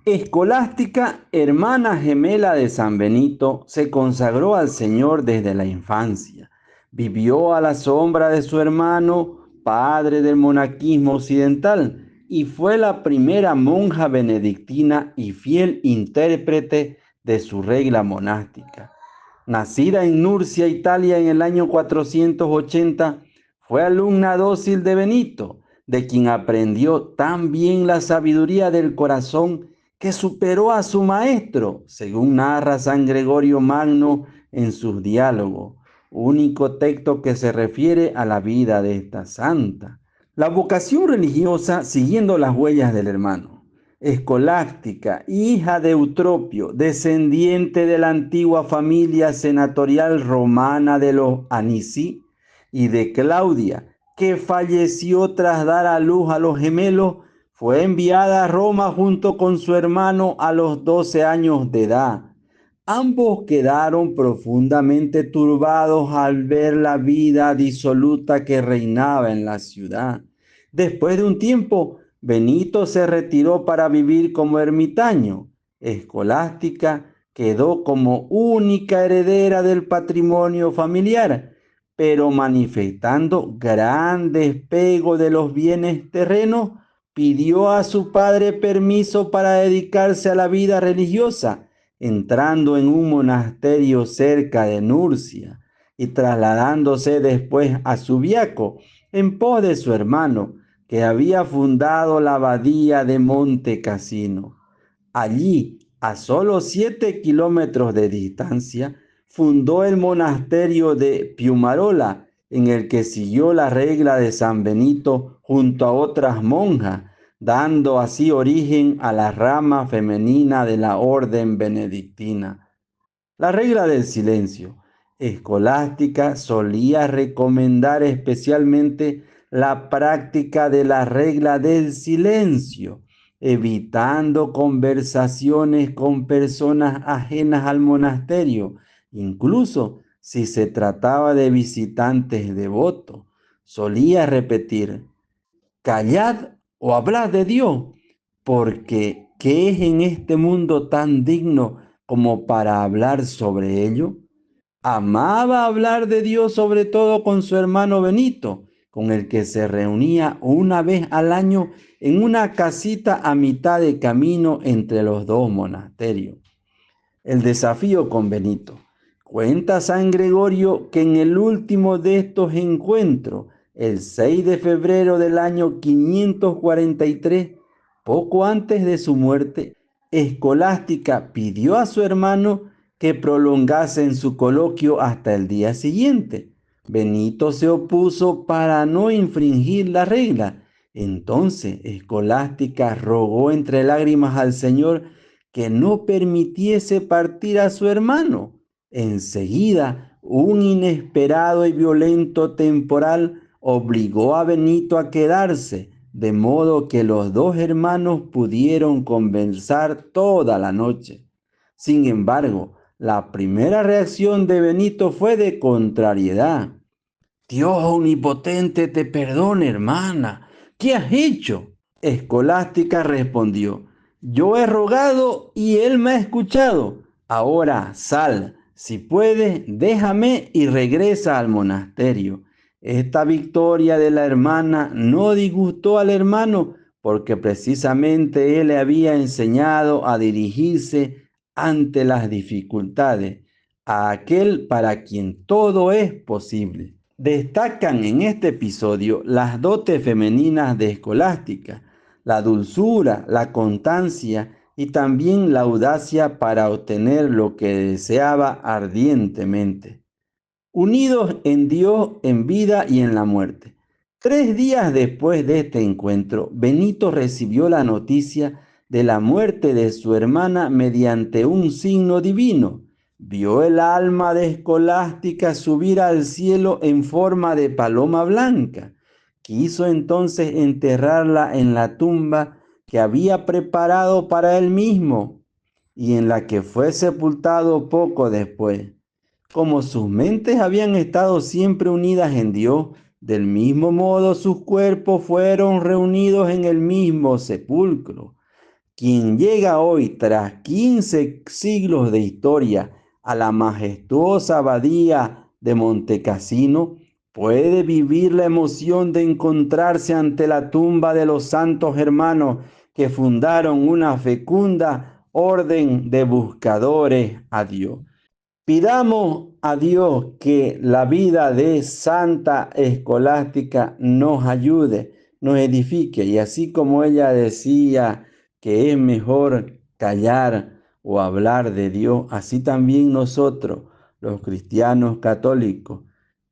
Escolástica, hermana gemela de San Benito, se consagró al Señor desde la infancia. Vivió a la sombra de su hermano, padre del monaquismo occidental, y fue la primera monja benedictina y fiel intérprete de su regla monástica. Nacida en Nurcia, Italia, en el año 480, fue alumna dócil de Benito, de quien aprendió tan bien la sabiduría del corazón que superó a su maestro, según narra San Gregorio Magno en sus diálogos, único texto que se refiere a la vida de esta santa. La vocación religiosa siguiendo las huellas del hermano. Escolástica, hija de Eutropio, descendiente de la antigua familia senatorial romana de los Anici, y de Claudia, que falleció tras dar a luz a los gemelos, fue enviada a Roma junto con su hermano a los 12 años de edad. Ambos quedaron profundamente turbados al ver la vida disoluta que reinaba en la ciudad. Después de un tiempo, Benito se retiró para vivir como ermitaño. Escolástica quedó como única heredera del patrimonio familiar, pero manifestando gran despego de los bienes terrenos, pidió a su padre permiso para dedicarse a la vida religiosa, entrando en un monasterio cerca de Nurcia y trasladándose después a Subiaco en pos de su hermano, que había fundado la abadía de Monte Cassino. Allí, a solo 7 kilómetros de distancia, fundó el monasterio de Piumarola, en el que siguió la regla de San Benito junto a otras monjas, dando así origen a la rama femenina de la orden benedictina. La regla del silencio. Escolástica solía recomendar especialmente la práctica de la regla del silencio, evitando conversaciones con personas ajenas al monasterio, incluso si se trataba de visitantes devotos. Solía repetir: callad o hablad de Dios, porque ¿qué es en este mundo tan digno como para hablar sobre ello? Amaba hablar de Dios, sobre todo con su hermano Benito, con el que se reunía una vez al año en una casita a mitad de camino entre los dos monasterios. El desafío con Benito. Cuenta San Gregorio que en el último de estos encuentros, el 6 de febrero del año 543, poco antes de su muerte, Escolástica pidió a su hermano que prolongasen su coloquio hasta el día siguiente. Benito se opuso para no infringir la regla. Entonces Escolástica rogó entre lágrimas al Señor que no permitiese partir a su hermano. Enseguida, un inesperado y violento temporal obligó a Benito a quedarse, de modo que los dos hermanos pudieron conversar toda la noche. Sin embargo, la primera reacción de Benito fue de contrariedad. Dios omnipotente te perdone, hermana. ¿Qué has hecho? Escolástica respondió: yo he rogado y él me ha escuchado. Ahora sal, si puedes, déjame y regresa al monasterio. Esta victoria de la hermana no disgustó al hermano, porque precisamente él le había enseñado a dirigirse ante las dificultades, a aquel para quien todo es posible. Destacan en este episodio las dotes femeninas de Escolástica, la dulzura, la constancia y también la audacia para obtener lo que deseaba ardientemente. Unidos en Dios en vida y en la muerte. 3 días después de este encuentro, Benito recibió la noticia de la muerte de su hermana mediante un signo divino. Vio el alma de Escolástica subir al cielo en forma de paloma blanca. Quiso entonces enterrarla en la tumba que había preparado para él mismo y en la que fue sepultado poco después. Como sus mentes habían estado siempre unidas en Dios, del mismo modo sus cuerpos fueron reunidos en el mismo sepulcro. Quien llega hoy, tras 15 siglos de historia, a la majestuosa abadía de Montecassino, puede vivir la emoción de encontrarse ante la tumba de los santos hermanos que fundaron una fecunda orden de buscadores a Dios. Pidamos a Dios que la vida de Santa Escolástica nos ayude, nos edifique, y así como ella decía que es mejor callar o hablar de Dios, así también nosotros, los cristianos católicos,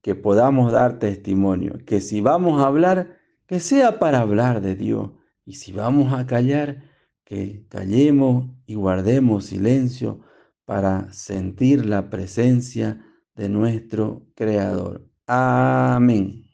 que podamos dar testimonio, que si vamos a hablar, que sea para hablar de Dios, y si vamos a callar, que callemos y guardemos silencio para sentir la presencia de nuestro Creador. Amén.